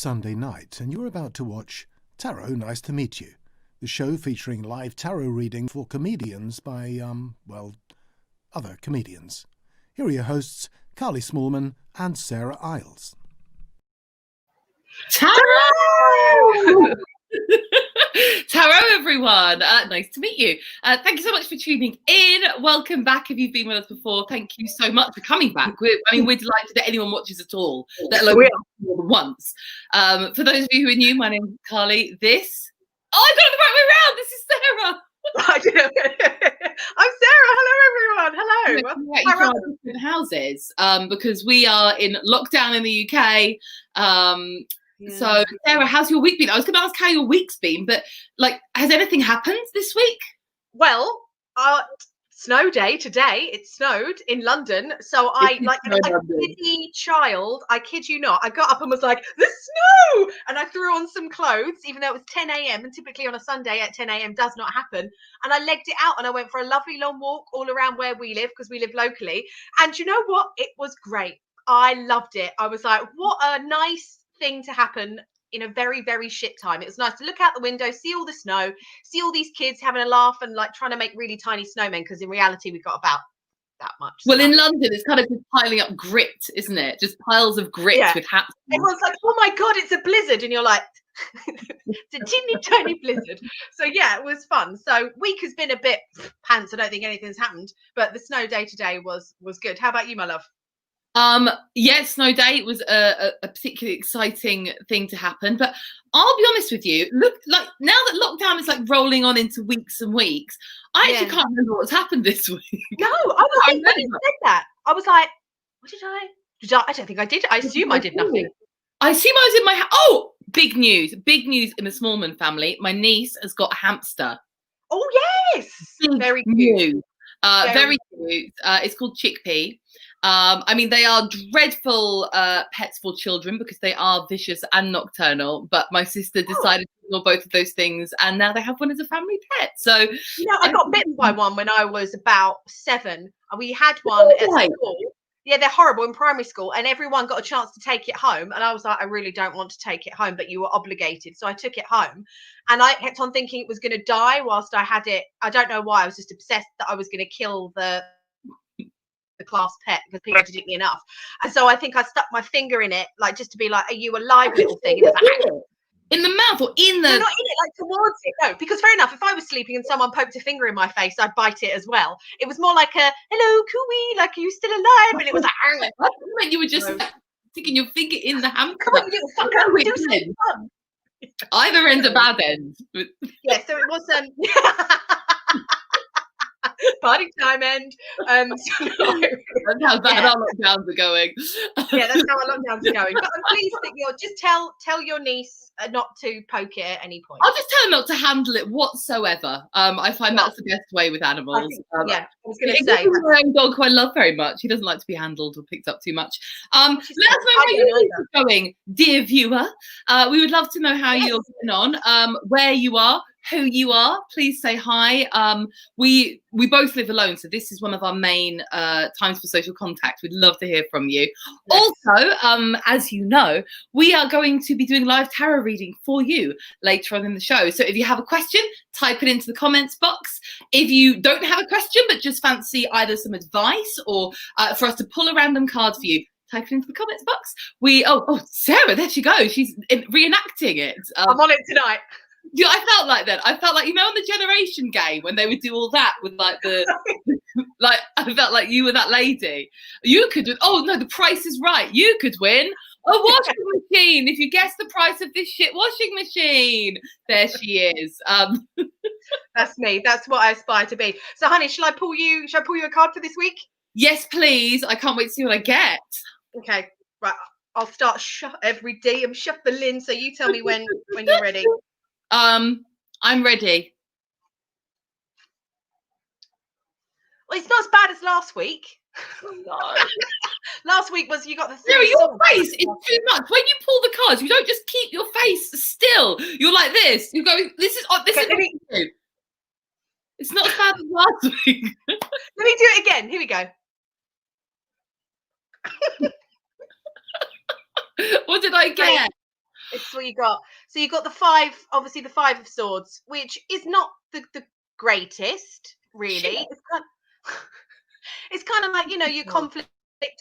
Sunday night, and you're about to watch Tarot Nice to Meet You, the show featuring live tarot reading for comedians by, other comedians. Here are your hosts, Carly Smallman and Sarah Iles. Tarot! Tarot, everyone. Nice to meet you. Thank you so much for tuning in. Welcome back if you've been with us before. Thank you so much for coming back. We're delighted that anyone watches at all, let alone more than once. For those of you who are new, my name is Carly. I got it the right way around. This is Sarah. I'm Sarah. Hello, everyone. Hello. We're from different houses because we are in lockdown in the UK. So, Sarah, how's your week been? I was going to ask how your week's been, but has anything happened this week? Well, snow day today. It snowed in London, so I giddy child. I kid you not. I got up and was like, "The snow!" and I threw on some clothes, even though it was 10 a.m. and typically on a Sunday at 10 a.m. does not happen. And I legged it out and I went for a lovely long walk all around where we live because we live locally. And you know what? It was great. I loved it. I was like, "What a nice thing to happen in a very, very shit time." It was nice to look out the window, see all the snow, see all these kids having a laugh and trying to make really tiny snowmen, because in reality we've got about that much. Well, in London it's kind of just piling up grit, isn't it? Just piles of grit with hats. Everyone's like, "Oh my god, it's a blizzard," and you're like, it's a teeny tiny blizzard. So yeah, it was fun. So week has been a bit pants. I don't think anything's happened, but the snow day today was good. How about you, my love? Snow day was a particularly exciting thing to happen, but I'll be honest with you, look, now that lockdown is rolling on into weeks and weeks, I actually can't remember what's happened this week. No, I said that. I was like, what did I don't think I did. I assume I did nothing. I assume I was in my oh, big news in the Smallman family. My niece has got a hamster. Oh yes, very cute. Very cute. It's called Chickpea. They are dreadful pets for children because they are vicious and nocturnal. But my sister decided to ignore both of those things, and now they have one as a family pet. So, I got bitten by one when I was about 7. We had one at school. Yeah, they're horrible in primary school, and everyone got a chance to take it home. And I was like, I really don't want to take it home, but you were obligated. So I took it home, and I kept on thinking it was going to die whilst I had it. I don't know why. I was just obsessed that I was going to kill the class pet because people didn't me enough. And so I think I stuck my finger in it, just to be like, "Are you alive, little thing?" In the mouth or in the... No, not in it, towards it. No, because fair enough, if I was sleeping and someone poked a finger in my face, I'd bite it as well. It was more like a, "Hello, Cooey, are you still alive?" And it was like, when you were just sticking your finger in the hamster. Come on, you little fucker, do something fun. Either end a bad end. Yeah, so it was party time end. That's how bad our lockdowns are going. Yeah, that's how our lockdowns are going. But I'm pleased that you're just tell your niece not to poke it at any point. I'll just tell her not to handle it whatsoever. I find that's the best way with animals. I was going to say my own dog, who I love very much. He doesn't like to be handled or picked up too much. Let us know how you're going, dear viewer. We would love to know how you're getting on, where you are, who you are. Please say hi. We both live alone, so this is one of our main times for social contact. We'd love to hear from you. Yes. Also, as you know, we are going to be doing live tarot reading for you later on in the show. So if you have a question, type it into the comments box. If you don't have a question but just fancy either some advice or for us to pull a random card for you, type it into the comments box. Sarah, there she goes. She's reenacting it. I'm on it tonight. Yeah, I felt like that. I felt like, on the Generation game when they would do all that with I felt like you were that lady. You could, The Price is Right. You could win a washing machine if you guess the price of this shit washing machine. There she is. That's me. That's what I aspire to be. So, honey, shall I pull you a card for this week? Yes, please. I can't wait to see what I get. Okay, right. I'll start every day. I'm shuffling, so you tell me when you're ready. I'm ready. Well, it's not as bad as last week. Oh, no. Last week was you got the Sarah, your face is too much. When you pull the cards, you don't just keep your face still. You're like this. You go, this is it's not as bad as last week. Let me do it again. Here we go. What did I get? It's what you got. So you got the 5, obviously the 5 of Swords, which is not the greatest, really. Shit. It's kind of like, you know, your conflict,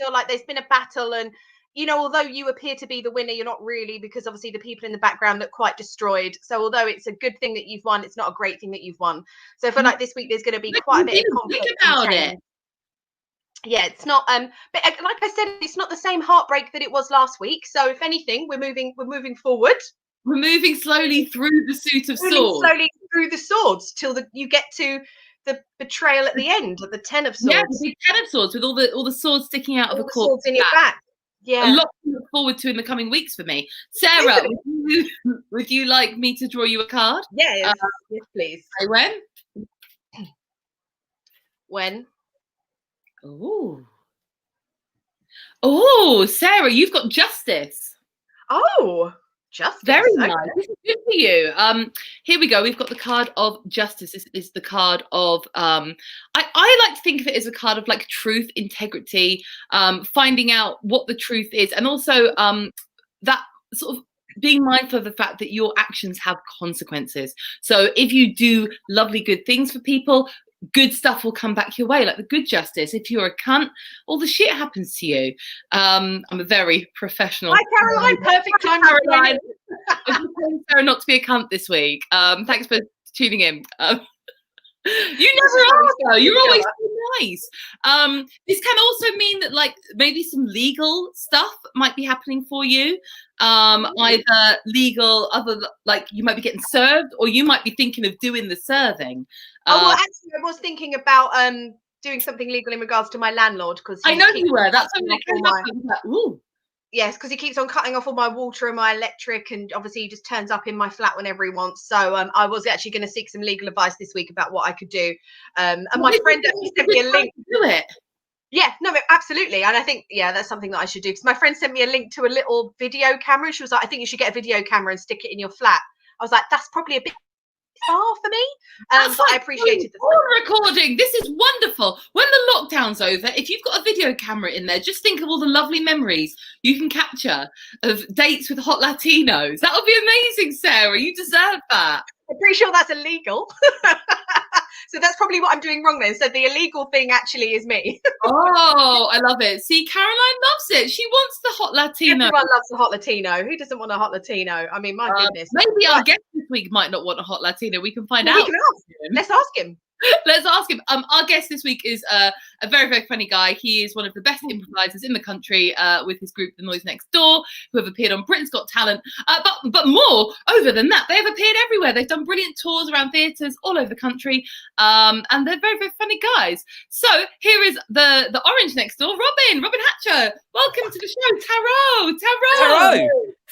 or like there's been a battle, and you know, although you appear to be the winner, you're not really, because obviously the people in the background look quite destroyed. So although it's a good thing that you've won, it's not a great thing that you've won. So I feel like this week there's going to be quite a bit of conflict about it. Yeah, it's not but like I said, it's not the same heartbreak that it was last week. So if anything, we're moving forward. We're moving slowly through the suit of Moving swords. slowly through the swords till you get to the betrayal at the end, at the 10 of Swords. Yeah, the big 10 of Swords with all the swords sticking out of a corpse. Swords in your back. Yeah. A lot to look forward to in the coming weeks for me. Sarah, would you like me to draw you a card? Yes, yes, please. Say when? When? Oh, Sarah, you've got Justice. Oh, Justice. Very nice. This is good for you. Here we go. We've got the card of Justice. This is the card of I like to think of it as a card of like truth, integrity, finding out what the truth is, and also that sort of being mindful of the fact that your actions have consequences. So if you do lovely good things for people, good stuff will come back your way, like the good justice. If you're a cunt, all the shit happens to you. I'm a very professional. Hi, Caroline. Perfect time, Caroline. I'm just telling Sarah not to be a cunt this week. Thanks for tuning in. You never are, though. You're always so nice. This can also mean that, like, maybe some legal stuff might be happening for you. Either legal, like you might be getting served, or you might be thinking of doing the serving. Well, actually, I was thinking about doing something legal in regards to my landlord, because I know you were. That's when it came up. Like, ooh. Yes, because he keeps on cutting off all my water and my electric, and obviously he just turns up in my flat whenever he wants. So I was actually going to seek some legal advice this week about what I could do. And my friend actually sent me a link. Do it. Yeah, no, absolutely. And I think, yeah, that's something that I should do. Because my friend sent me a link to a little video camera. And she was like, I think you should get a video camera and stick it in your flat. I was like, that's probably a bit far for me. But I appreciated the recording. This is wonderful. When the lockdown's over, if you've got a video camera in there, just think of all the lovely memories you can capture of dates with hot Latinos. That would be amazing, Sarah. You deserve that. I'm pretty sure that's illegal. So that's probably what I'm doing wrong then. So the illegal thing actually is me. Oh, I love it. See, Caroline loves it. She wants the hot Latino. Everyone loves a hot Latino. Who doesn't want a hot Latino? I mean, my goodness. Maybe our guest this week might not want a hot Latino. We can find out. We can ask him. Let's ask him. Let's ask him. Our guest this week is a very, very funny guy. He is one of the best improvisers in the country with his group, The Noise Next Door, who have appeared on Britain's Got Talent. But more, over than that, they have appeared everywhere. They've done brilliant tours around theatres all over the country. And they're very, very funny guys. So here is the orange next door, Robin Hatcher. Welcome to the show, Taro.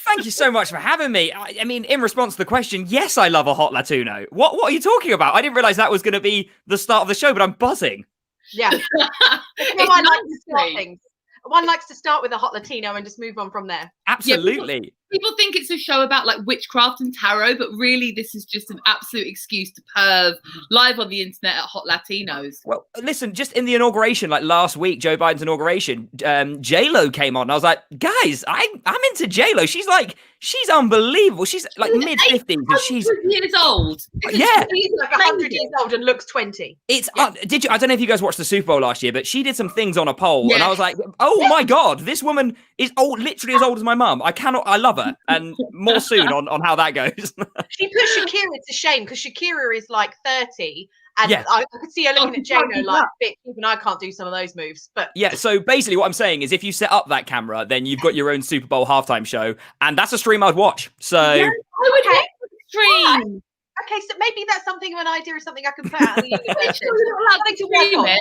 Thank you so much for having me. I mean, in response to the question, yes, I love a hot Latino. What are you talking about? I didn't realize that was going to be the start of the show, but I'm buzzing. Yeah. I like to start things. One likes to start with a hot Latino and just move on from there. Absolutely. Yeah, people think it's a show about like witchcraft and tarot, but really this is just an absolute excuse to perv live on the internet at hot Latinos. Well, listen, just in the inauguration, like last week, Joe Biden's inauguration, J-Lo came on. And I was like, guys, I'm into J-Lo. She's unbelievable. She's like mid-50s. And she's years old. Yeah. She's like 100 years old and looks 20. It's did you? I don't know if you guys watched the Super Bowl last year, but she did some things on a pole, and I was like, oh my God, this woman is old, literally as old as my mum. I love her, and more soon on how that goes. She put Shakira to shame because Shakira is like 30. And I could see her looking at J-Lo like, bitch, even I can't do some of those moves. But yeah, so basically what I'm saying is if you set up that camera, then you've got your own Super Bowl halftime show, and that's a stream I'd watch. So I would watch the stream. Okay, so maybe that's something of an idea or something I can put out in the universe.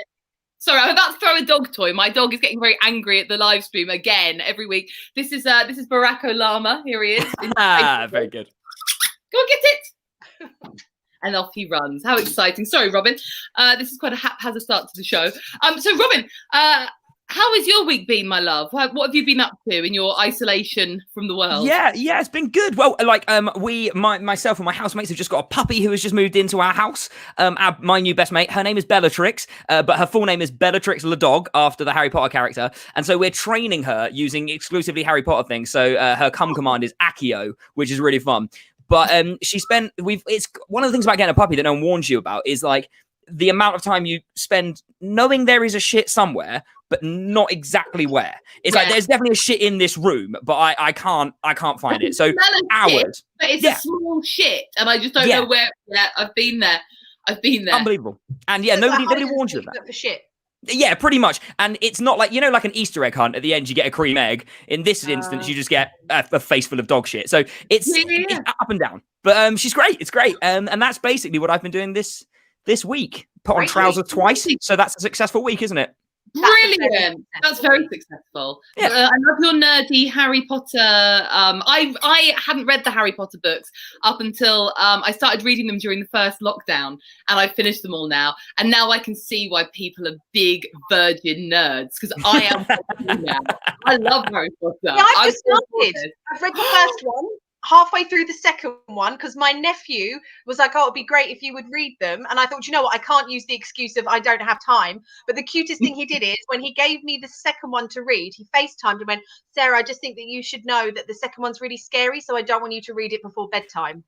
Sorry, I'm about to throw a dog toy. My dog is getting very angry at the live stream again every week. This is Barack Obama. Here he is. Very good. Go and get it. And off he runs. How exciting. Sorry, Robin. This is quite a haphazard start to the show. So, Robin, how how has your week been, my love? What have you been up to in your isolation from the world? Yeah, it's been good. Well, like myself and my housemates have just got a puppy who has just moved into our house. My new best mate, her name is Bellatrix, but her full name is Bellatrix the dog, after the Harry Potter character. And so we're training her using exclusively Harry Potter things. So her command is Accio, which is really fun. But it's one of the things about getting a puppy that no one warns you about is like the amount of time you spend knowing there is a shit somewhere, but not exactly where. It's like there's definitely a shit in this room, but I can't find it. So hours. Shit, but it's a small shit, and I just don't know where. Yeah, I've been there. Unbelievable. And nobody warns you of that. For shit. Yeah, pretty much. And it's not like, like an Easter egg hunt. At the end, you get a cream egg. In this instance, you just get a face full of dog shit. So it's up and down. But she's great. It's great. And that's basically what I've been doing this week. Put on trousers twice. So that's a successful week, isn't it? Brilliant. That's very successful. Yeah. I love your nerdy Harry Potter. I hadn't read the Harry Potter books up until I started reading them during the first lockdown, and I've finished them all now. And now I can see why people are big virgin nerds, because I am now. I love Harry Potter. Yeah, I've read the first one. Halfway through the second one, because my nephew was like, oh, it'd be great if you would read them. And I thought, you know what, I can't use the excuse of I don't have time. But the cutest thing he did is when he gave me the second one to read, he FaceTimed and went, Sarah, I just think that you should know that the second one's really scary, so I don't want you to read it before bedtime.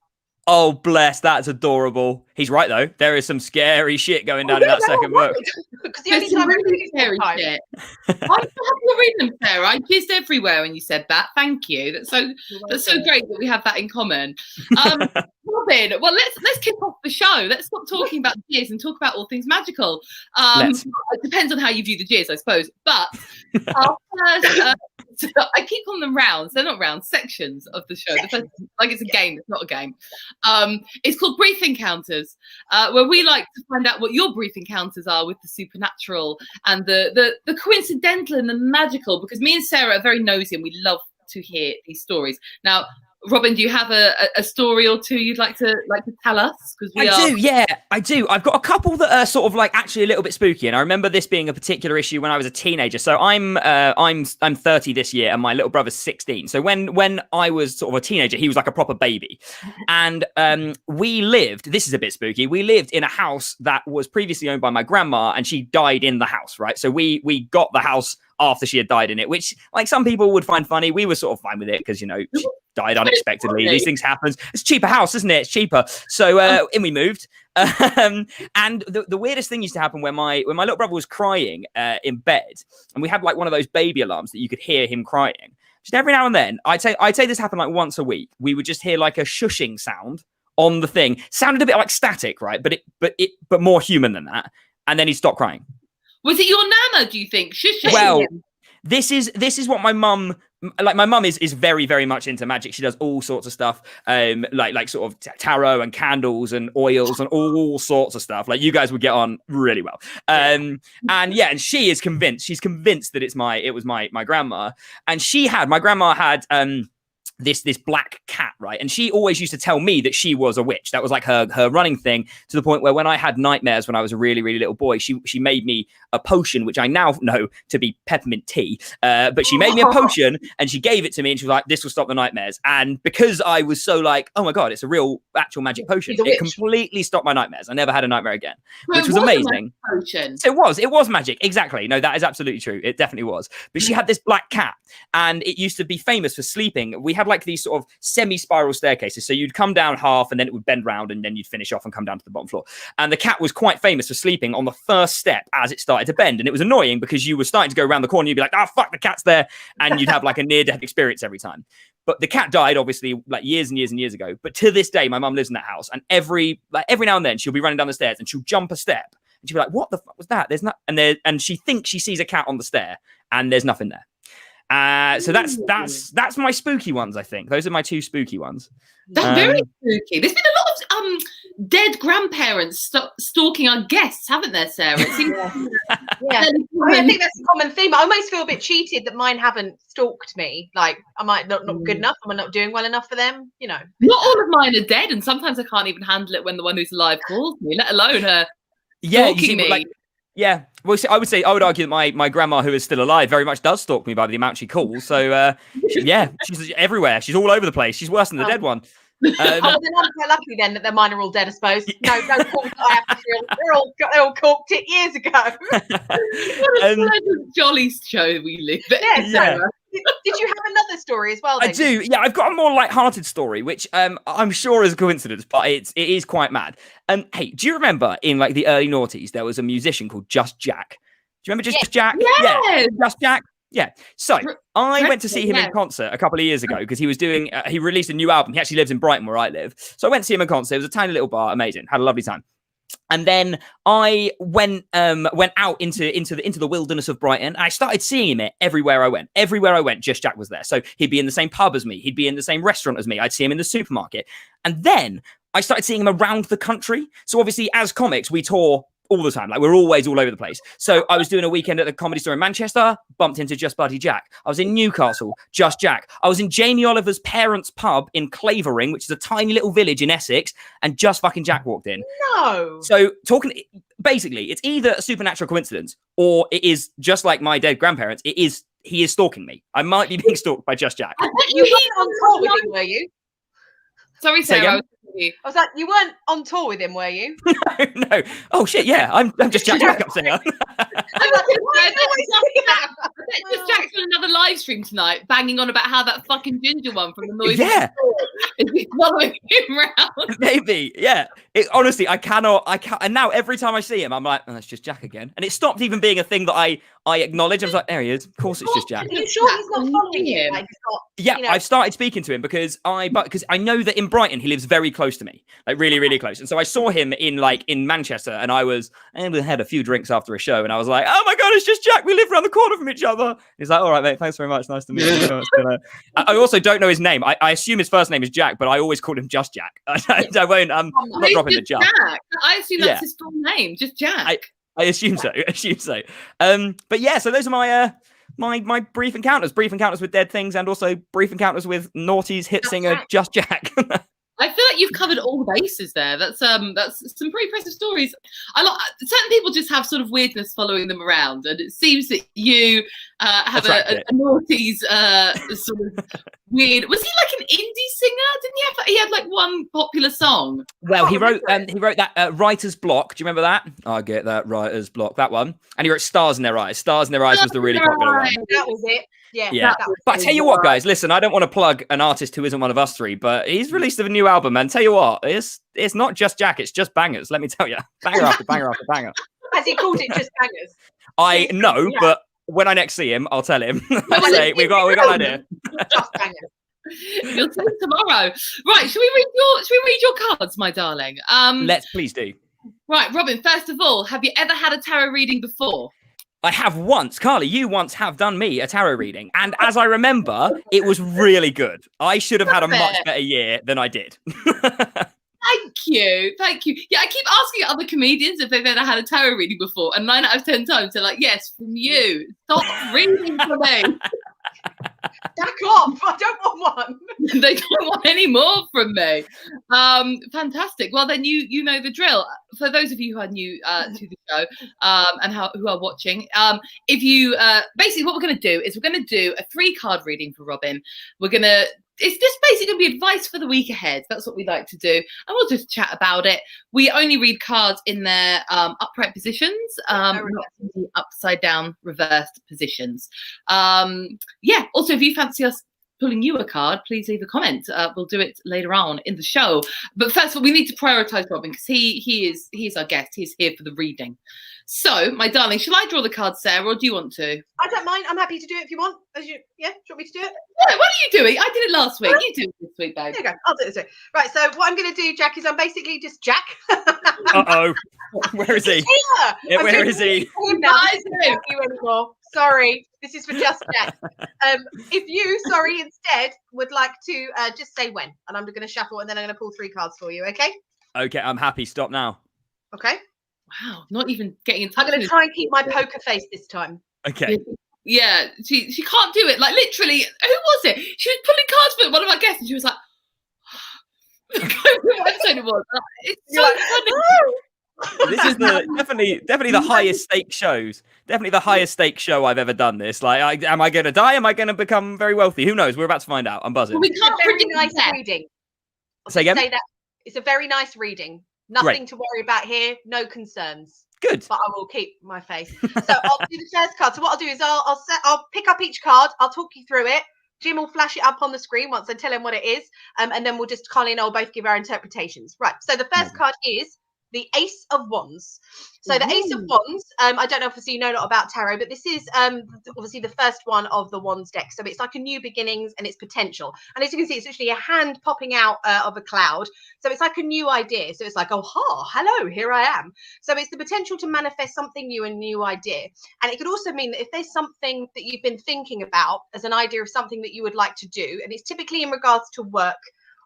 Oh, bless. That's adorable. He's right, though. There is some scary shit going down in that second book. Because the only time I read scary shit. I still have to read them, Sarah. I jizzed everywhere when you said that. Thank you. That's so great that we have that in common. Robin, well, let's kick off the show. Let's stop talking about jizz and talk about all things magical. It depends on how you view the jizz, I suppose. But our first, I keep calling them rounds. They're not rounds, sections of the show. The first, like it's a game. It's not a game. It's called Brief Encounters, where we like to find out what your brief encounters are with the supernatural and the coincidental and the magical, because me and Sarah are very nosy and we love to hear these stories. Now, Robin, do you have a story or two you'd like to tell us? Because I do. I've got a couple that are sort of like actually a little bit spooky, and I remember this being a particular issue when I was a teenager. So I'm 30 this year, and my little brother's 16. So when I was sort of a teenager, he was like a proper baby, and we lived. This is a bit spooky. We lived in a house that was previously owned by my grandma, and she died in the house. Right, so we got the house after she had died in it, which like some people would find funny. We were sort of fine with it because she died unexpectedly. These things happen. It's a cheaper house, isn't it? It's cheaper. So in we moved. And the weirdest thing used to happen when my little brother was crying in bed, and we had like one of those baby alarms that you could hear him crying. Just every now and then, I'd say this happened like once a week. We would just hear like a shushing sound on the thing. Sounded a bit like static, right? But more human than that. And then he'd stop crying. Was it your nana, do you think? Shushing? Well, this is what my mum, like my mum is very, very much into magic. She does all sorts of stuff, like sort of tarot and candles and oils and all sorts of stuff. Like you guys would get on really well. And she is convinced. She's convinced that it was my grandma. And my grandma had this black cat, right? And she always used to tell me that she was a witch. That was like her running thing, to the point where when I had nightmares when I was a really, really little boy, she made me a potion, which I now know to be peppermint tea. But she made me a potion and she gave it to me and she was like, this will stop the nightmares. And because I was so like, oh my God, it's a real actual magic potion, it completely stopped my nightmares. I never had a nightmare again, which was amazing. So it was magic. Exactly. No, that is absolutely true. It definitely was. But she had this black cat and it used to be famous for sleeping. We had like these sort of semi-spiral staircases. So you'd come down half and then it would bend round and then you'd finish off and come down to the bottom floor. And the cat was quite famous for sleeping on the first step as it started to bend. And it was annoying because you were starting to go around the corner. You'd be like, oh, fuck, the cat's there. And you'd have like a near-death experience every time. But the cat died, obviously, like years and years and years ago. But to this day, my mum lives in that house. And every now and then she'll be running down the stairs and she'll jump a step. And she'll be like, what the fuck was that? There's not. And she thinks she sees a cat on the stair and there's nothing there. So that's my spooky ones, I think. Those are my two spooky ones. That's very spooky. There's been a lot of dead grandparents stalking our guests, haven't there, Sarah? It seems I think that's a common theme. I almost feel a bit cheated that mine haven't stalked me. Like I might not good enough. Am I not doing well enough for them? You know. Not all of mine are dead, and sometimes I can't even handle it when the one who's alive calls me, let alone her stalking me. Yeah, well, see, I would argue that my grandma, who is still alive, very much does stalk me by the amount she calls. So, she's everywhere. She's all over the place. She's worse than the dead one. Oh, then I'm quite lucky then that mine are all dead, I suppose. No calls that I have to feel. They're all corked it years ago. What a pleasant, jolly show we live in. Yeah. Did you have another story as well? Then? I do. Yeah, I've got a more light-hearted story, which I'm sure is a coincidence, but it is quite mad. Hey, do you remember in like the early noughties there was a musician called Just Jack? Do you remember Just Jack? Yes. Yeah, Just Jack. Yeah. So I went to see him in concert a couple of years ago because he was doing. He released a new album. He actually lives in Brighton, where I live. So I went to see him in concert. It was a tiny little bar, amazing. Had a lovely time. And then I went out into the wilderness of Brighton. I started seeing him everywhere I went. Everywhere I went, Just Jack was there. So he'd be in the same pub as me. He'd be in the same restaurant as me. I'd see him in the supermarket. And then I started seeing him around the country. So obviously, as comics, we tour all the time. Like, we're always all over the place. So I was doing a weekend at the Comedy Store in Manchester, bumped into Just Bloody Jack. I was in Newcastle, Just Jack. I was in Jamie Oliver's parents' pub in Clavering, which is a tiny little village in Essex, and Just fucking Jack walked in. No. So basically, it's either a supernatural coincidence or it is just like my dead grandparents. He is stalking me. I might be being stalked by Just Jack. You weren't on tour with him, were you? Sorry, Sarah. I was like, you weren't on tour with him, were you? No. Oh shit, yeah. I'm just Jack's backup singer. Just Jack's on another live stream tonight, banging on about how that fucking ginger one from the noise is following him around. Maybe, yeah. Honestly, I can't. And now every time I see him, I'm like, oh, that's Just Jack again. And it stopped even being a thing that I acknowledge. I was like, there he is. Of course, it's Just Jack. Are you sure he's not following you? Like, yeah, I've started speaking to him because I know that in Brighton he lives very close to me, like really, really close. And so I saw him in Manchester, and we had a few drinks after a show, and I was like, oh my god, it's Just Jack. We live around the corner from each other. He's like, all right, mate, thanks very much. Nice to meet you. I also don't know his name. I assume his first name is Jack, but I always called him Just Jack. I won't. I'm not dropping the Jack. I assume that's his full name, Just Jack. I assume so. But yeah, so those are my brief encounters with dead things, and also brief encounters with noughties hit singer Just Jack. I feel like you've covered all the bases there. That's some pretty impressive stories. Certain people just have sort of weirdness following them around, and it seems that you have a noughties sort of weird. Was he like an indie singer? Didn't he had like one popular song? Well, he wrote that Writer's Block. Do you remember that? I get that, Writer's Block, that one. And he wrote Stars in Their Eyes. Stars in Their Eyes was the really popular one. That was it. Yeah. But I tell you what, guys, listen, I don't want to plug an artist who isn't one of us three, but he's released a new album, and tell you what, it's not just Jack, it's just bangers, let me tell you. Banger after banger after banger. Has he called it just bangers? I know, but when I next see him, I'll tell him. I'll say, we got an idea. Just bangers. You'll see tomorrow. Right, should we read your cards, my darling? Let's please do. Right, Robin, first of all, have you ever had a tarot reading before? I have once. Carly, you once have done me a tarot reading. And as I remember, it was really good. I should have had a much better year than I did. Thank you. Yeah, I keep asking other comedians if they've ever had a tarot reading before. And 9 out of 10 times they're like, yes, from you. Stop reading for me. Back off. I don't want one. They don't want any more from me. Fantastic. Well, then you know the drill. For those of you who are new to the show and who are watching, if you basically what we're going to do is we're going to do a 3-card reading for Robin. It's just basically going to be advice for the week ahead. That's what we like to do. And we'll just chat about it. We only read cards in their upright positions, not in the upside down reversed positions. Yeah. Also, if you fancy us pulling you a card, please leave a comment. We'll do it later on in the show. But first of all, we need to prioritize Robin because he is our guest. He's here for the reading. So, my darling, shall I draw the card, Sarah, or do you want to? I don't mind. I'm happy to do it if you want. Do you want me to do it? Yeah, what are you doing? I did it last week. You do it this week, babe. There you go. I'll do it this week. Right, so what I'm going to do, Jack, is I'm basically just Jack. Uh-oh. Where is he? Yeah, where is he? Not you anymore. Sorry, this is for just Jack. If you, instead would like to just say when, and I'm going to shuffle, and then I'm going to pull 3 cards for you, okay? Okay, I'm happy. Stop now. Okay. Wow, not even getting in touch. I'm going to try and keep my poker face this time. Okay. Yeah, she can't do it. Like, literally, who was it? She was pulling cards for one of our guests, and she was like, what episode it was? It's so funny. This is definitely the highest stake shows. Definitely the highest stake show I've ever done. This, like, am I going to die? Am I going to become very wealthy? Who knows? We're about to find out. I'm buzzing. Well, we can't Very predict nice that. reading. Say again? Say that it's a very nice reading. Nothing to worry about here. No concerns. Good. But I will keep my face. So I'll do the first card. So what I'll do is I'll pick up each card. I'll talk you through it. Jim will flash it up on the screen once I tell him what it is. And then we'll just, Colin and I'll both give our interpretations. Right. So the first card is the Ace of Wands. So the Ace of Wands, I don't know if you know a lot about tarot, but this is obviously the first one of the Wands deck. So it's like a new beginnings and it's potential. And as you can see, it's actually a hand popping out of a cloud. So it's like a new idea. So it's like, oh, hello, here I am. So it's the potential to manifest something new, a new idea. And it could also mean that if there's something that you've been thinking about as an idea of something that you would like to do, and it's typically in regards to work,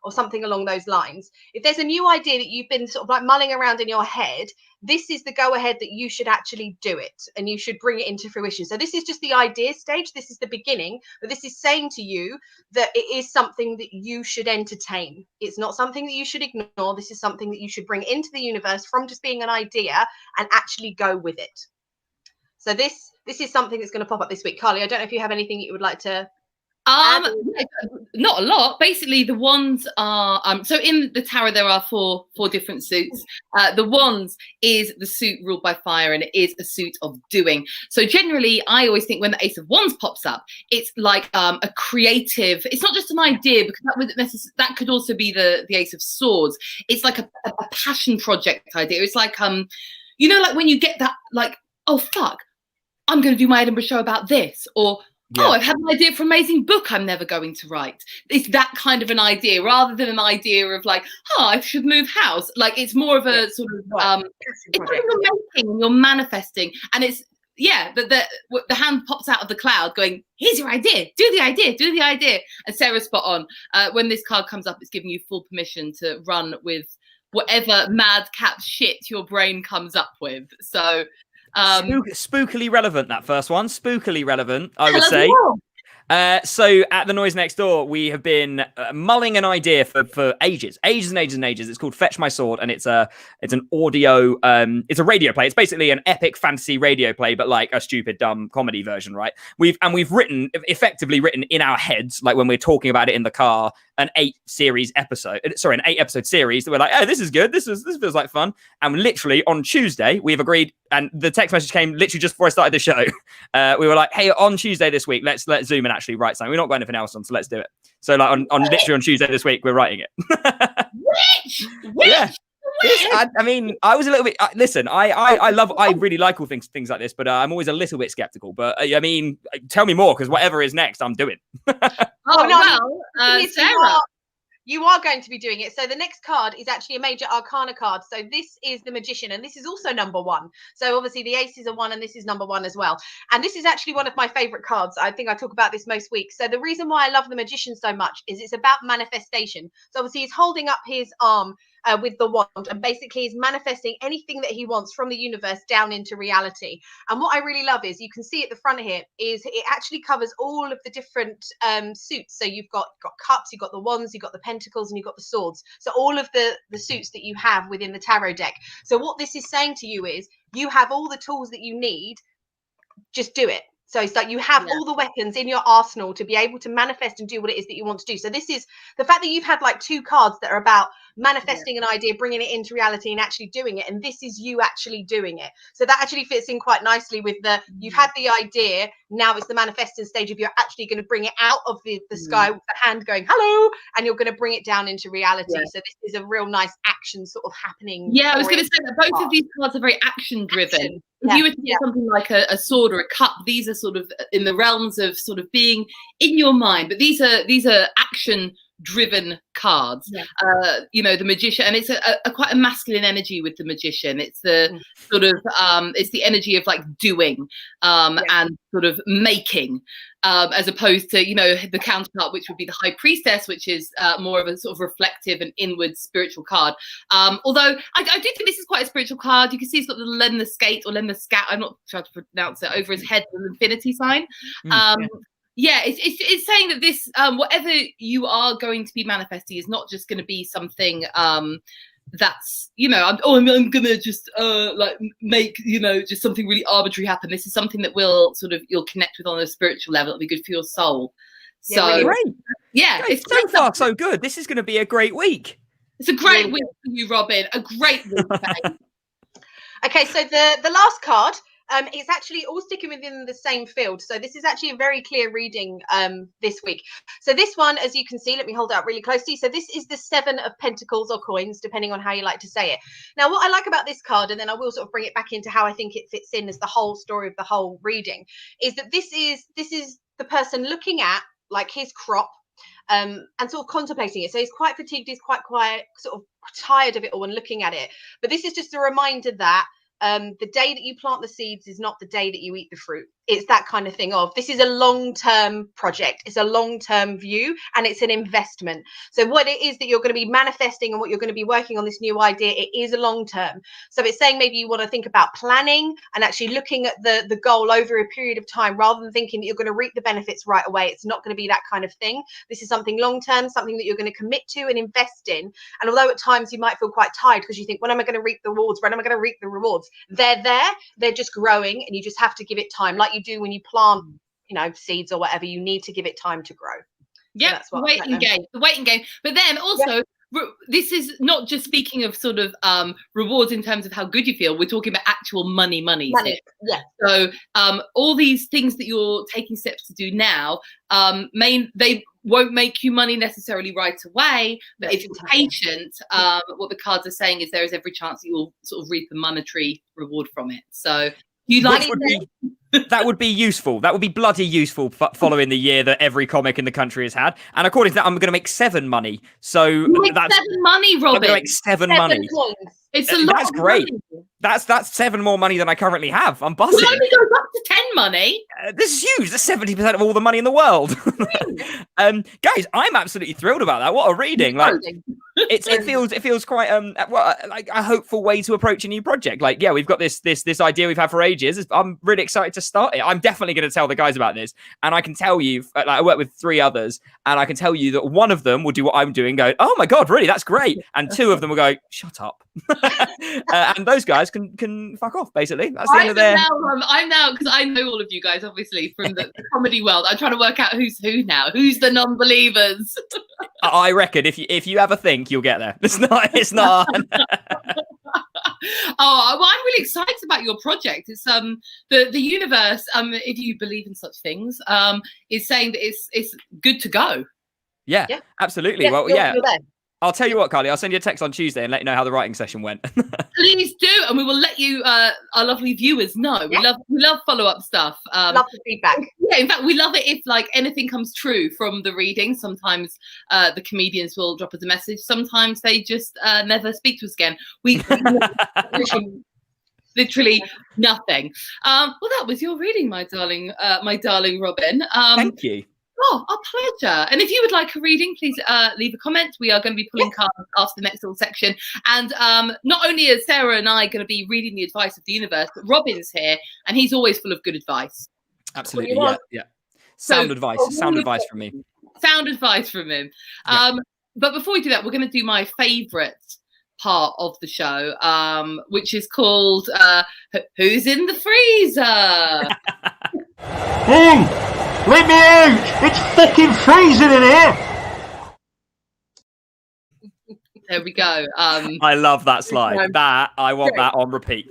or something along those lines. If there's a new idea that you've been sort of like mulling around in your head, this is the go ahead that you should actually do it and you should bring it into fruition. So this is just the idea stage. This is the beginning, but this is saying to you that it is something that you should entertain. It's not something that you should ignore. This is something that you should bring into the universe from just being an idea and actually go with it. So this is something that's going to pop up this week. Carly, I don't know if you have anything that you would like to not a lot. Basically, the wands are so in the tarot there are four different suits. The wands is the suit ruled by fire, and it is a suit of doing. So generally, I always think when the Ace of Wands pops up, it's like a creative. It's not just an idea, because that could also be the Ace of Swords. It's like a passion project idea. It's like you know, like when you get that, like, oh fuck, I'm going to do my Edinburgh show about this, or oh, I've had an idea for an amazing book I'm never going to write. It's that kind of an idea, rather than an idea of like, oh, I should move house. Like, it's more of a sort of it's what you're making and you're manifesting, and it's the hand pops out of the cloud going, here's your idea, do the idea. And Sarah's spot on. When this card comes up, it's giving you full permission to run with whatever madcap shit your brain comes up with. So spookily relevant, that first one. Spookily relevant, I would say. So at the Noise Next Door, we have been mulling an idea for ages. It's called Fetch My Sword, and it's an audio, it's a radio play. It's basically an epic fantasy radio play, but like a stupid, dumb comedy version, right? We've effectively written in our heads, like when we're talking about it in the car, an 8-episode series that we're like, oh, this is good. This feels like fun. And literally on Tuesday, we've agreed, and the text message came literally just before I started the show. We were like, hey, on Tuesday this week, let's Zoom and actually write something. We're not got anything else on, so let's do it. So like on literally on Tuesday this week, we're writing it. Which? Yeah. I mean, I was a little bit. Listen, I really like all things like this, but I'm always a little bit skeptical. But I mean, tell me more, because whatever is next, I'm doing. Sarah, you are going to be doing it. So the next card is actually a major arcana card. So this is the Magician, and this is also number 1. So obviously the aces are 1, and this is number 1 as well. And this is actually one of my favorite cards. I think I talk about this most weeks. So the reason why I love the Magician so much is it's about manifestation. So obviously he's holding up his arm with the wand, and basically he's manifesting anything that he wants from the universe down into reality. And what I really love is, you can see at the front here, is it actually covers all of the different suits. So you've got cups, you've got the wands, you've got the pentacles, and you've got the swords. So all of the suits that you have within the tarot deck. So what this is saying to you is, you have all the tools that you need, just do it. So it's like you have all the weapons in your arsenal to be able to manifest and do what it is that you want to do. So this is the fact that you've had like 2 cards that are about manifesting an idea, bringing it into reality and actually doing it. And this is you actually doing it. So that actually fits in quite nicely with you've had the idea. Now it's the manifesting stage of you're actually going to bring it out of the sky with the hand going, hello, and you're going to bring it down into reality. Yeah. So this is a real nice action sort of happening. Yeah, I was going to say that both of these cards are very action driven. If you were to get something like a sword or a cup, these are sort of in the realms of sort of being in your mind, but these are action driven cards. You know, the Magician, and it's a quite a masculine energy with the Magician. It's the sort of it's the energy of like doing and sort of making, as opposed to, you know, the counterpart, which would be the High Priestess, which is more of a sort of reflective and inward spiritual card. Although I do think this is quite a spiritual card. You can see it's got the Len Skate or Len the Scat, I'm not trying to pronounce it, over his head, an infinity sign. It's saying that this whatever you are going to be manifesting is not just going to be something that's, you know, I'm gonna just like make, you know, just something really arbitrary happen. This is something that will sort of, you'll connect with on a spiritual level. It'll be good for your soul. So great. yeah, Guys, it's so far so good. This is going to be a great week. It's a great week for you, Robin. A great week. Okay, so the last card, it's actually all sticking within the same field. So this is actually a very clear reading this week. So this one, as you can see, let me hold it up really closely. So this is the 7 of Pentacles or coins, depending on how you like to say it. Now, what I like about this card, and then I will sort of bring it back into how I think it fits in as the whole story of the whole reading, is that this is the person looking at like his crop and sort of contemplating it. So he's quite fatigued, he's quite quiet, sort of tired of it all and looking at it. But this is just a reminder that the day that you plant the seeds is not the day that you eat the fruit. It's that kind of thing of, this is a long-term project, it's a long-term view, and it's an investment. So what it is that you're going to be manifesting and what you're going to be working on, this new idea, it is a long-term. So it's saying maybe you want to think about planning and actually looking at the goal over a period of time, rather than thinking that you're going to reap the benefits right away. It's not going to be that kind of thing. This is something long-term, something that you're going to commit to and invest in. And although at times you might feel quite tired because you think, when am I going to reap the rewards? When am I going to reap the rewards? They're there, they're just growing, and you just have to give it time, like you do when you plant, you know, seeds or whatever. You need to give it time to grow. Yeah, so the waiting game. But then also, this is not just speaking of sort of rewards in terms of how good you feel. We're talking about actual money. Here. Yeah. So all these things that you're taking steps to do now, they won't make you money necessarily right away, but if you're patient, what the cards are saying is there is every chance that you'll sort of reap a monetary reward from it. So you like that would be useful. That would be bloody useful following the year that every comic in the country has had. And according to that, I'm going to make 7 money. So that's 7 money, Robin. I'm going to make 7 money. Coins. It's a lot. That's great. Money. That's 7 more money than I currently have. I'm buzzing. It only goes up to 10 money. This is huge. That's 70% of all the money in the world. Guys, I'm absolutely thrilled about that. What a reading! Like, it feels quite like a hopeful way to approach a new project. Like, yeah, we've got this idea we've had for ages. I'm really excited to start it. I'm definitely going to tell the guys about this, and I can tell you, like, I work with 3 others, and I can tell you that one of them will do what I'm doing, go, "Oh my god, really? That's great!" And 2 of them will go, "Shut up." And those guys can fuck off. Basically, that's the end of their. I'm now, because I know all of you guys, obviously, from the comedy world. I'm trying to work out who's who now. Who's the non-believers? I reckon if you ever think, you'll get there. It's not. Oh, well, I'm really excited about your project. It's the universe, if you believe in such things, is saying that it's good to go. Yeah. Absolutely. Yeah, well, you're yeah. I'll tell you what, Carly, I'll send you a text on Tuesday and let you know how the writing session went. Please do, and we will let you, our lovely viewers, know. Yeah. We love follow-up stuff. Love the feedback. Yeah, in fact, we love it if like anything comes true from the reading. Sometimes the comedians will drop us a message. Sometimes they just never speak to us again. We literally nothing. Well, that was your reading, my darling Robin. Thank you. Oh, our pleasure. And if you would like a reading, please leave a comment. We are going to be pulling cards after the next little section. And not only are Sarah and I going to be reading the advice of the universe, but Robin's here, and he's always full of good advice. Absolutely, yeah. Sound advice from me. Sound advice from him. But before we do that, we're going to do my favourite part of the show, which is called Who's in the Freezer? Hey! Let me out! It's fucking freezing in here! There we go. I love that slide. That I want that on repeat.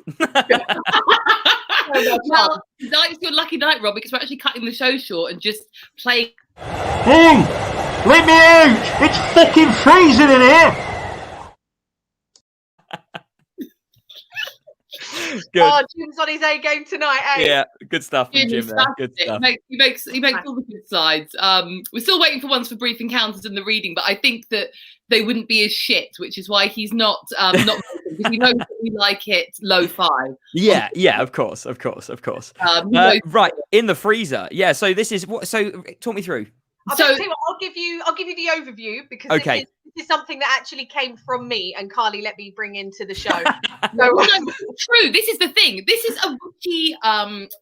Well, tonight's your lucky night, Rob, because we're actually cutting the show short and just playing. Hey! Let me out! It's fucking freezing in here! Good. Oh, Jim's on his A game tonight, eh? Yeah, good stuff from Jim there. Good stuff. He makes all the good slides. We're still waiting for ones for brief encounters and the reading, but I think that they wouldn't be as shit, which is why he's not because he knows that we like it lo-fi. Yeah, of course. Right, in the freezer. Yeah, so this is what. So talk me through. I'll tell you what, I'll give you the overview because okay. This is something that actually came from me, and Carly let me bring into the show. No, true. This is the thing. This is a witchy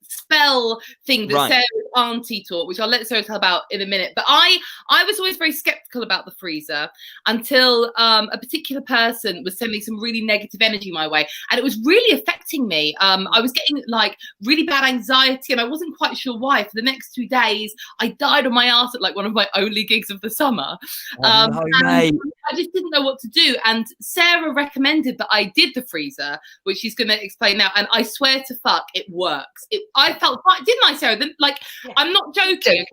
spell thing that Sarah's auntie taught, which I'll let Sarah tell about in a minute. But I was always very skeptical about the freezer until a particular person was sending some really negative energy my way, and it was really affecting me. I was getting like really bad anxiety, and I wasn't quite sure why. For the next 2 days, I died on my ass at like one of my only gigs of the summer. I just didn't know what to do, and Sarah recommended that I did the freezer, which she's going to explain now, and I swear to fuck, it works. I felt fine, didn't I, Sarah? Like, yeah. I'm not joking.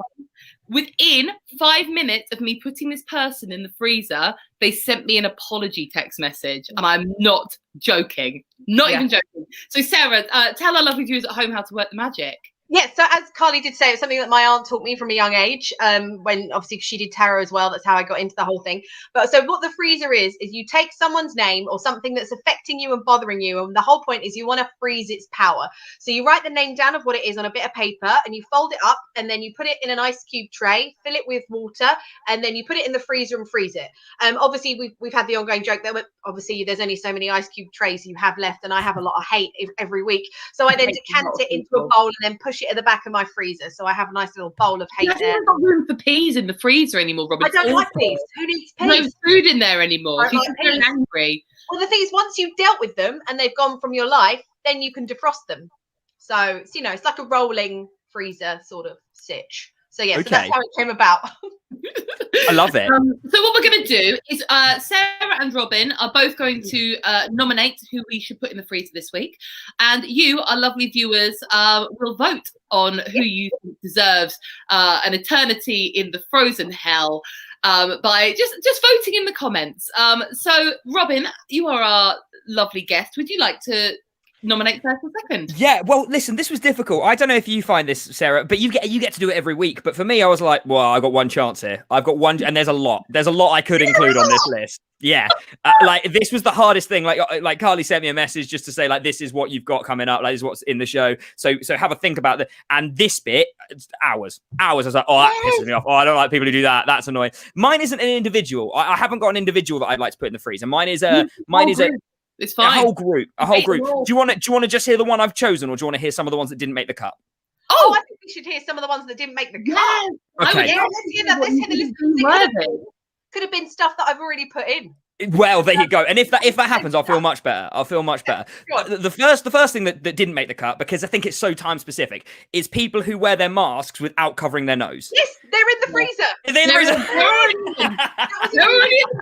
Within 5 minutes of me putting this person in the freezer, they sent me an apology text message, and I'm not joking, even joking. So Sarah, tell our lovely viewers at home how to work the magic. Yeah, so as Carly did say, it's something that my aunt taught me from a young age, when obviously she did tarot as well. That's how I got into the whole thing. But so what the freezer is you take someone's name or something that's affecting you and bothering you, and the whole point is you want to freeze its power. So you write the name down of what it is on a bit of paper, and you fold it up, and then you put it in an ice cube tray, fill it with water, and then you put it in the freezer and freeze it. Obviously we've had the ongoing joke that obviously there's only so many ice cube trays you have left, and I have a lot of hate every week. So I then decant it into a bowl and then push it at the back of my freezer, so I have a nice little bowl of hate there. There's not room for peas in the freezer anymore, Robin. I don't like peas. Who needs peas? No food in there anymore. She's very angry. Well, the thing is, once you've dealt with them and they've gone from your life, then you can defrost them. So it's, it's like a rolling freezer sort of sitch. So yeah, so that's how it came about. I love it. So what we're going to do is Sarah and Robin are both going to nominate who we should put in the freezer this week, and you, our lovely viewers, will vote on who you think deserves an eternity in the frozen hell by just voting in the comments. So Robin, you are our lovely guest. Would you like to nominate first or second? Yeah, well, listen, this was difficult. I don't know if you find this, Sarah, but you get to do it every week. But for me, I was like, well, I got one chance here. I've got one, and there's a lot I could include on this list. Yeah, like this was the hardest thing. Like Carly sent me a message just to say like, this is what you've got coming up. Like, this is what's in the show. So have a think about that. And this bit, hours. I was like, oh, that pisses me off. Oh, I don't like people who do that. That's annoying. Mine isn't an individual. I haven't got an individual that I'd like to put in the freezer. Mine is it's fine. A whole group. Do you want to just hear the one I've chosen, or do you want to hear some of the ones that didn't make the cut? Oh, I think we should hear some of the ones that didn't make the cut. Yeah. Okay. Yeah, let's hear that. Let's hear the list. Could have been stuff that I've already put in. Well, there you go. And if that happens, I'll feel much better. The first thing that didn't make the cut, because I think it's so time specific, is people who wear their masks without covering their nose. Yes, they're in the freezer. They're in the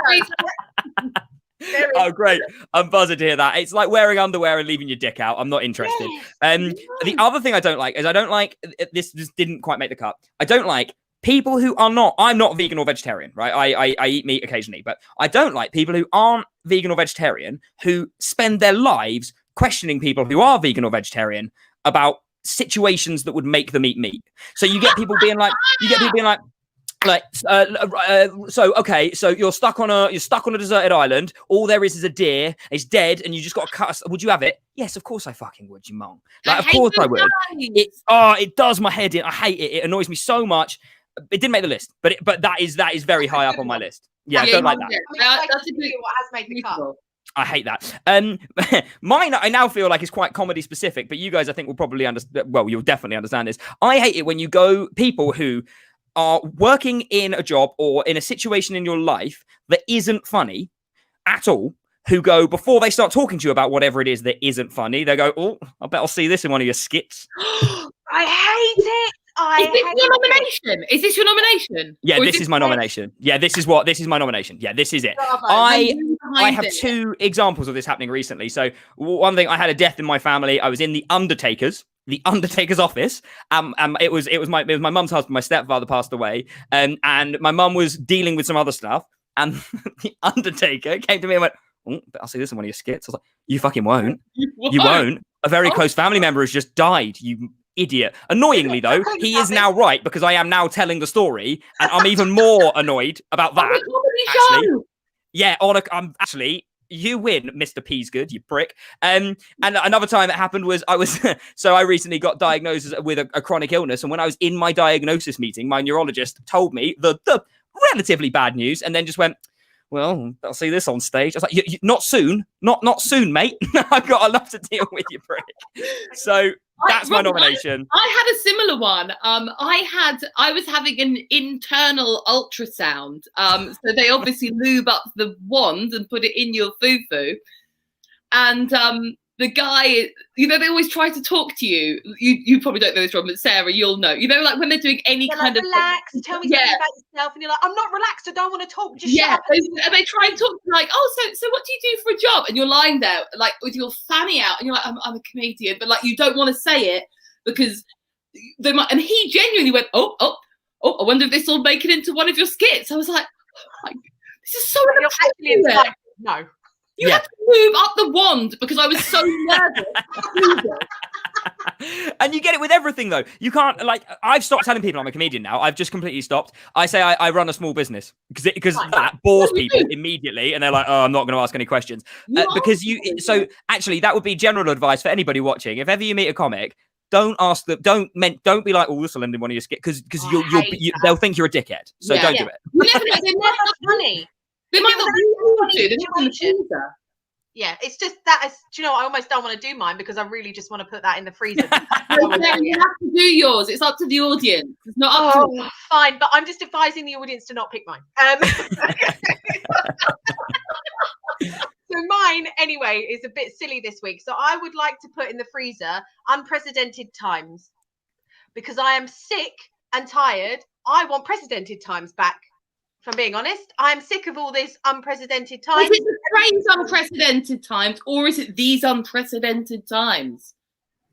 freezer. Oh, great. I'm buzzed to hear that. It's like wearing underwear and leaving your dick out. I'm not interested. The other thing I don't like is this didn't quite make the cut. I don't like people who are not, I'm not vegan or vegetarian, right? I eat meat occasionally, but I don't like people who aren't vegan or vegetarian who spend their lives questioning people who are vegan or vegetarian about situations that would make them eat meat. So you get people being like, so you're stuck on a deserted island. All there is a deer. It's dead, and you just got to cut. Would you have it? Yes, of course I fucking would, you mong. Like, of course I would. It does my head in. I hate it. It annoys me so much. It didn't make the list, but that is very high up on my list. Yeah, I don't like that. That's a good what has made the cut. I hate that. Mine, I now feel like is quite comedy specific, but you guys, I think, will probably understand. Well, you'll definitely understand this. I hate it when you go people who are working in a job or in a situation in your life that isn't funny at all, who go, before they start talking to you about whatever it is that isn't funny, they go, oh, I bet I'll see this in one of your skits. I hate it. Is this your nomination? Is this your nomination? Yeah, this is my nomination. Yeah, this is my nomination. Yeah, this is it. I have two examples of this happening recently. So one thing, I had a death in my family. I was in the Undertaker's office. It was my mum's husband. My stepfather passed away, and my mum was dealing with some other stuff. And the Undertaker came to me and went, oh, I'll see this in one of your skits. I was like, you fucking won't. You won't. A very close family member has just died. You idiot. Annoyingly, though, he is now right, because I am now telling the story, and I'm even more annoyed about that. Actually, yeah, actually. You win, Mr. Peasgood, you prick. And another time it happened was I recently got diagnosed with a chronic illness. And when I was in my diagnosis meeting, my neurologist told me the relatively bad news, and then just went, well, I'll see this on stage. I was like, not soon, not soon, mate. I've got enough to deal with, you prick. So that's my nomination. I had a similar one. I was having an internal ultrasound. So they obviously lube up the wand and put it in your foo-foo. And the guy, you know, they always try to talk to you. You probably don't know this, Rob, but Sarah, you'll know. You know, like when they're doing any they're kind like, of relax, tell me something about yourself, and you're like, I'm not relaxed. I don't want to talk. Just shut up. And they try and talk to you like, oh, so what do you do for a job? And you're lying there like with your fanny out, and you're like, I'm a comedian, but like you don't want to say it because they might. And he genuinely went, oh, I wonder if this will make it into one of your skits. I was like, oh, this is so. You're actually like, no. You had to move up the wand because I was so nervous. And you get it with everything, though. You can't, like, I've stopped telling people I'm a comedian now. I've just completely stopped. I say I run a small business because that bores people immediately, and they're like, oh, I'm not going to ask any questions. So actually, that would be general advice for anybody watching. If ever you meet a comic, don't ask them. Don't be like, oh, this will end in one of your skits because they'll think you're a dickhead. So don't do it. They're never funny. They might not be. Yeah, it's just that. Do you know what? I almost don't want to do mine because I really just want to put that in the freezer. You have to do yours. It's up to the audience. It's not up to fine, but I'm just advising the audience to not pick mine. So mine, anyway, is a bit silly this week. So I would like to put in the freezer unprecedented times because I am sick and tired. I want precedented times back. If I'm being honest, I'm sick of all this unprecedented times. Is it the phrase unprecedented times, or is it these unprecedented times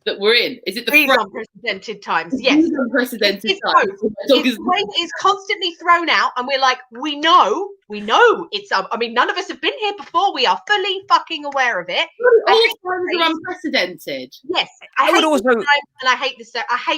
that we're in? Is it these unprecedented times? Yes, these unprecedented times. It's when it's constantly thrown out, and we're like, we know it's. I mean, none of us have been here before. We are fully fucking aware of it. All times are unprecedented. Yes, I hate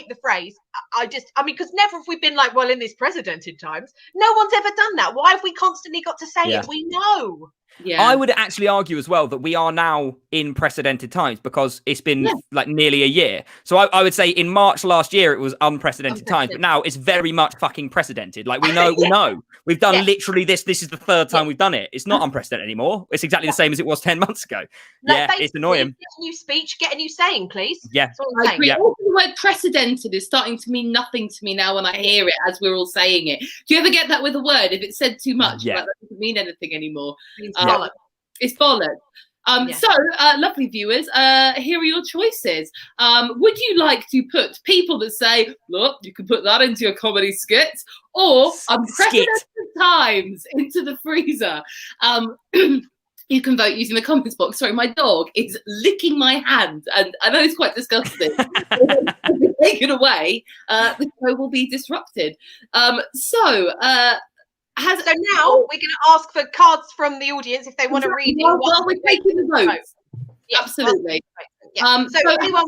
the phrase. I mean, because never have we been like, well, in these precedented times, no one's ever done that. Why have we constantly got to say it? We know. Yeah. I would actually argue as well that we are now in precedented times because it's been like nearly a year. So I would say in March last year, it was unprecedented times, but now it's very much fucking precedented. Like we know, we've done literally this. This is the third time we've done it. It's not unprecedented anymore. It's exactly the same as it was 10 months ago. Like, it's annoying. Get a new speech, get a new saying, please. Yeah. I agree. Also, the word precedented is starting to mean nothing to me now when I hear it as we're all saying it. Do you ever get that with a word? If it's said too much, like, that doesn't mean anything anymore. It's bollocks. So, lovely viewers, here are your choices. Would you like to put people that say, look, you can put that into your comedy skits, or unprecedented times into the freezer? You can vote using the comments box. Sorry, my dog is licking my hand, and I know it's quite disgusting. Taken away, the show will be disrupted. So now we're going to ask for cards from the audience if they want to read it. Well, we're taking the votes. Yes, absolutely. So anyone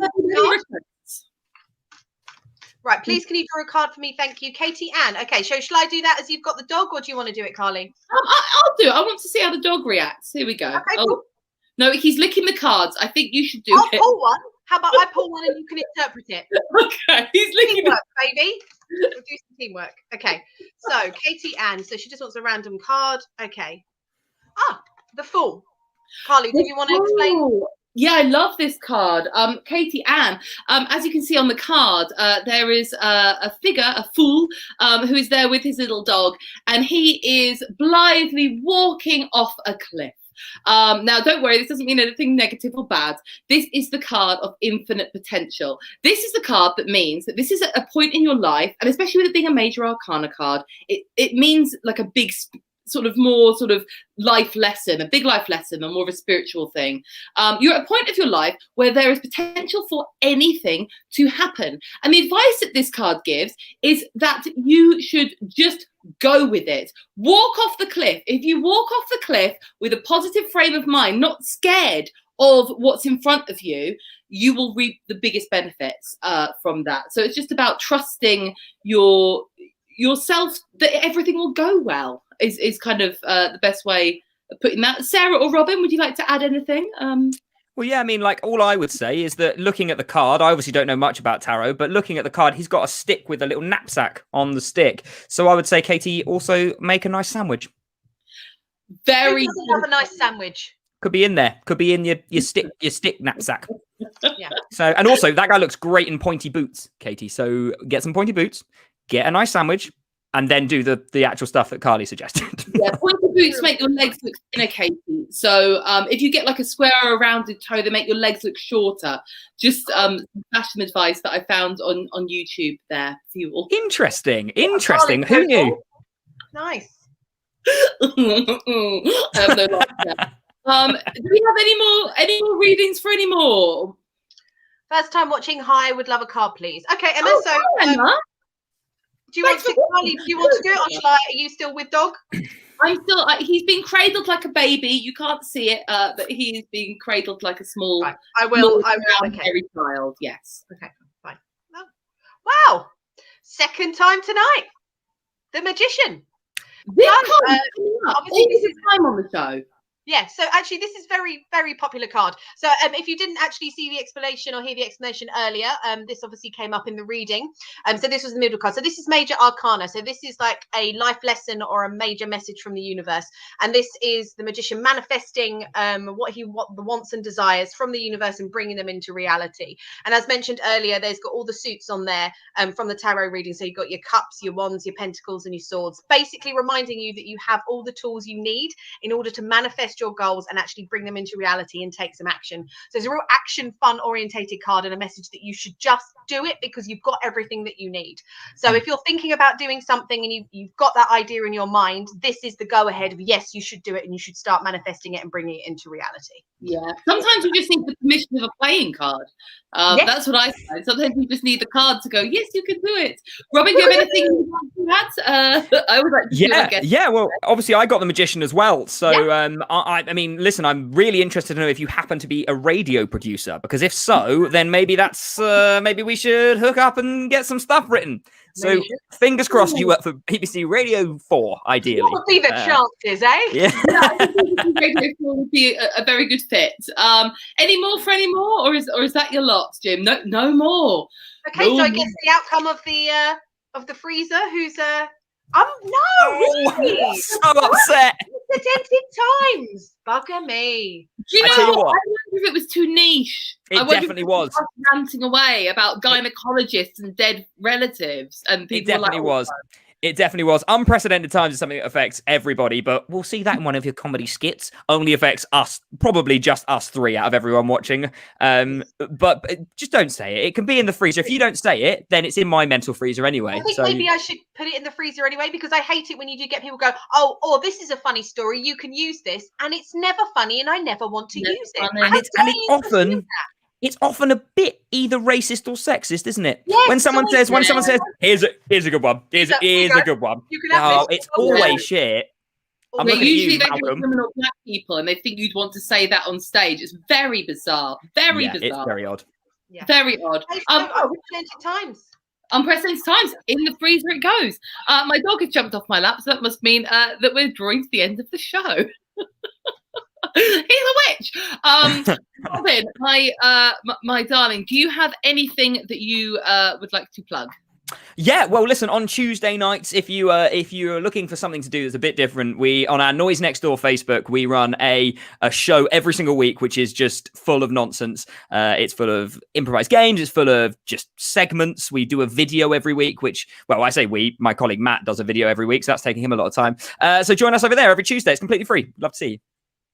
right, please can you draw a card for me? Thank you. Katie Ann. Okay, so shall I do that as you've got the dog, or do you want to do it, Carly? I'll do it. I want to see how the dog reacts. Here we go. Okay, cool. No, he's licking the cards. I think you should do it. I'll pull one. How about I pull one and you can interpret it? Okay, he's licking teamwork, baby. We'll do some teamwork. Okay, so Katie Ann. So she just wants a random card. Okay. The Fool. Carly, do you want to explain? Yeah, I love this card. Katie Ann, as you can see on the card, there is a figure, a fool, who is there with his little dog, and he is blithely walking off a cliff. Now, don't worry, this doesn't mean anything negative or bad. This is the card of infinite potential. This is the card that means that this is a point in your life, and especially with it being a major arcana card, it means like a big more life lesson, a big life lesson, or more of a spiritual thing. You're at a point of your life where there is potential for anything to happen. And the advice that this card gives is that you should just go with it. Walk off the cliff. If you walk off the cliff with a positive frame of mind, not scared of what's in front of you, you will reap the biggest benefits from that. So it's just about trusting yourself that everything will go well is kind of the best way of putting that. Sarah or Robin, would you like to add anything? Well, yeah, I mean, like, all I would say is that looking at the card, I obviously don't know much about tarot, but looking at the card, he's got a stick with a little knapsack on the stick. So I would say, Katie, also make a nice sandwich. Very Who doesn't have a nice sandwich? Could be in there. Could be in your stick knapsack. Yeah. So, and also that guy looks great in pointy boots, Katie. So get some pointy boots, get a nice sandwich, and then do the actual stuff that Carly suggested. Yeah, pointy boots make your legs look thinner, Katie. So if you get like a square or a rounded toe, they make your legs look shorter. Just some fashion advice that I found on YouTube there for you all. Interesting. Who knew? Nice. I have no life there. Do we have any more readings for any more? First time watching. Hi, would love a card, please. Okay, Emma. So, hi, Emma. do you want to? Carly, do you want to do it, or shall I? Are you still with dog? I'm still. He's being cradled like a baby. You can't see it, but he is being cradled like a small. Right. I will. Okay. Every child. Yes. Okay. Fine. Oh. Wow. Second time tonight. The Magician. This obviously, all the time on the show. Yeah, so actually this is very, very popular card. So if you didn't actually see the explanation or hear the explanation earlier, this obviously came up in the reading. So this was the middle card. So this is Major Arcana. So this is like a life lesson or a major message from the universe. And this is the Magician manifesting what the wants and desires from the universe and bringing them into reality. And as mentioned earlier, there's got all the suits on there from the tarot reading. So you've got your cups, your wands, your pentacles, and your swords, basically reminding you that you have all the tools you need in order to manifest your goals and actually bring them into reality and take some action. So it's a real action, fun orientated card and a message that you should just do it because you've got everything that you need. So if you're thinking about doing something and you've got that idea in your mind, this is the go ahead of yes, you should do it and you should start manifesting it and bringing it into reality. Yeah, sometimes you just need the permission of a playing card. Yes. That's what I find. Sometimes you just need the card to go, yes, you can do it. Robin, do you have anything you want to add? I would like to yeah. Well, obviously I got the Magician as well. So I mean, listen, I'm really interested to know if you happen to be a radio producer, because if so, then maybe that's maybe we should hook up and get some stuff written. So fingers crossed you work for BBC Radio 4, ideally. What would be the chances, eh? Yeah. I think Radio 4 would be a very good fit. Any more for any more, or is that your lot, Jim? No more. Okay, so I guess the outcome of the freezer, who's really? So upset. Unprecedented times. Bugger me. Do you know what? I wonder if it was too niche. It definitely was. Ranting away about gynecologists and dead relatives, and people. It definitely was. It definitely was. Unprecedented times is something that affects everybody, but we'll see that in one of your comedy skits. Only affects us, probably just us three out of everyone watching. But just don't say it. It can be in the freezer. If you don't say it, then it's in my mental freezer anyway. I think maybe I should put it in the freezer anyway, because I hate it when you do get people go, oh, this is a funny story. You can use this, and it's never funny, and I never want to use it. And it's often a bit either racist or sexist, isn't it? Yes, when someone says, here's a good one, here's a good one. You can have it's always shit. I'm looking usually at you, they Malcolm. women or black people, and they think you'd want to say that on stage. It's very bizarre. Very bizarre. It's very odd. Yeah. Very odd. Unprecedented times. Unprecedented times. In the freezer it goes. My dog has jumped off my lap, so that must mean that we're drawing to the end of the show. He's a witch. Robin, my darling, do you have anything that you would like to plug? Yeah, well, listen, on Tuesday nights, if you're looking for something to do that's a bit different, we, on our Noise Next Door Facebook, we run a show every single week, which is just full of nonsense. It's full of improvised games. It's full of just segments. We do a video every week, which, well, I say we, my colleague Matt does a video every week, so that's taking him a lot of time. So join us over there every Tuesday. It's completely free. Love to see you.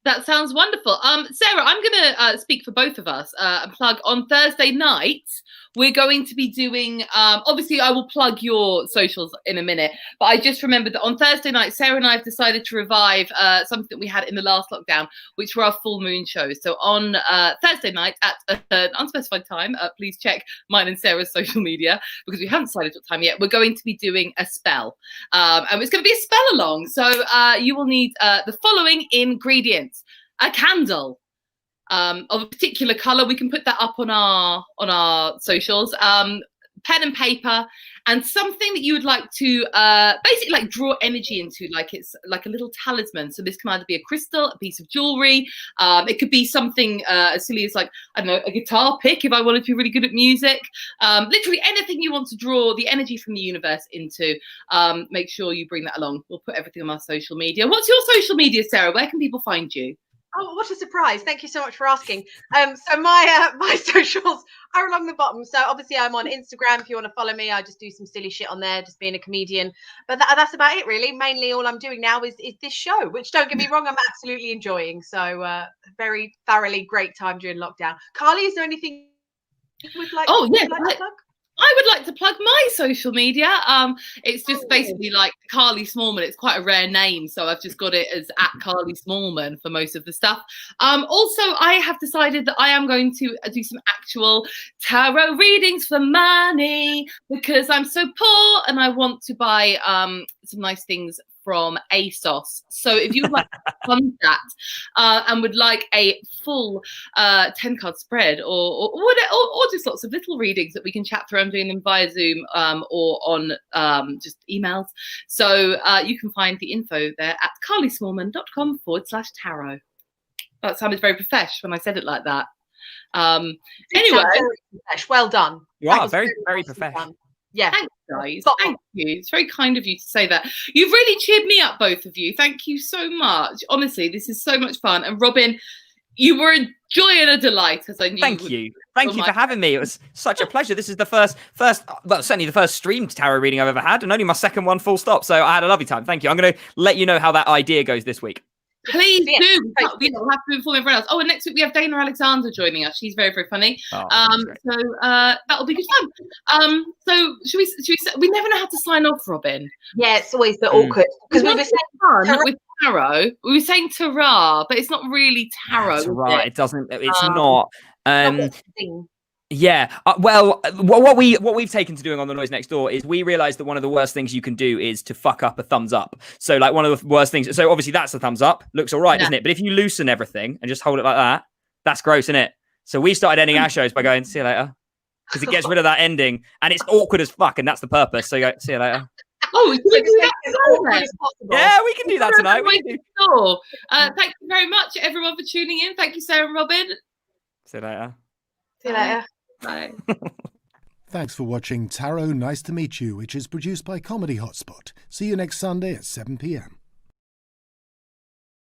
That sounds wonderful. Sarah, I'm going to speak for both of us and plug on Thursday nights. We're going to be doing, obviously I will plug your socials in a minute, but I just remembered that on Thursday night, Sarah and I have decided to revive something that we had in the last lockdown, which were our full moon shows. So on Thursday night at an unspecified time, please check mine and Sarah's social media, because we haven't decided what time yet. We're going to be doing a spell, and it's going to be a spell along. So you will need the following ingredients: a candle, of a particular color. We can put that up on our socials. pen and paper, and something that you would like to basically like draw energy into, like it's like a little talisman. So this can either be a crystal, a piece of jewelry, it could be something as silly as like, I don't know, a guitar pick if I wanted to be really good at music. Literally anything you want to draw the energy from the universe into. Make sure you bring that along. We'll put everything on our social media. What's your social media, Sarah? Where can people find you? Oh, what a surprise. Thank you so much for asking. So my socials are along the bottom. So obviously I'm on Instagram. If you want to follow me, I just do some silly shit on there, just being a comedian. But that's about it, really. Mainly all I'm doing now is this show, which, don't get me wrong, I'm absolutely enjoying. So very thoroughly great time during lockdown. Carly, is there anything you would like, to plug? I would like to plug my social media. It's just basically like Carly Smallman. It's quite a rare name, so I've just got it as @Carly Smallman for most of the stuff. Also, I have decided that I am going to do some actual tarot readings for money because I'm so poor and I want to buy some nice things from ASOS. So if you would like to fund that and would like a full 10-card spread or just lots of little readings that we can chat through, I'm doing them via Zoom or on just emails. So you can find the info there at carlysmallman.com/tarot. That sounded very professional when I said it like that. Anyway. Well done. You are very, very professional. Yeah. Thanks, guys. Thank you. It's very kind of you to say that. You've really cheered me up, both of you. Thank you so much. Honestly, this is so much fun. And Robin, you were a joy and a delight, as I knew. Thank you. Thank you for having me. It was such a pleasure. This is the first, well, certainly the first streamed tarot reading I've ever had, and only my second one full stop. So I had a lovely time. Thank you. I'm going to let you know how that idea goes this week. Please do. We'll have to inform everyone else. Oh, and next week we have Dana Alexander joining us. She's very, very funny. So that'll be good fun. So should we never know how to sign off, Robin? Yeah, it's always the awkward because we were saying fun with tarot. We were saying tarot, but it's not really tarot. Tarot. It doesn't. It's not. Yeah. Well, what we've taken to doing on The Noise Next Door is we realized that one of the worst things you can do is to fuck up a thumbs up. So like one of the worst things. So obviously that's the thumbs up. Looks all right, doesn't it? But if you loosen everything and just hold it like that, that's gross, isn't it? So we started ending our shows by going, see you later. Because it gets rid of that ending and it's awkward as fuck. And that's the purpose. So you go, see you later. Oh, we can do that. Yeah, we can do that tonight. Thank you very much, everyone, for tuning in. Thank you, Sarah and Robin. See you later. See you later. Bye. Thanks for watching Tarot Nice to Meet You, which is produced by Comedy Hotspot. See you next Sunday at 7 p.m.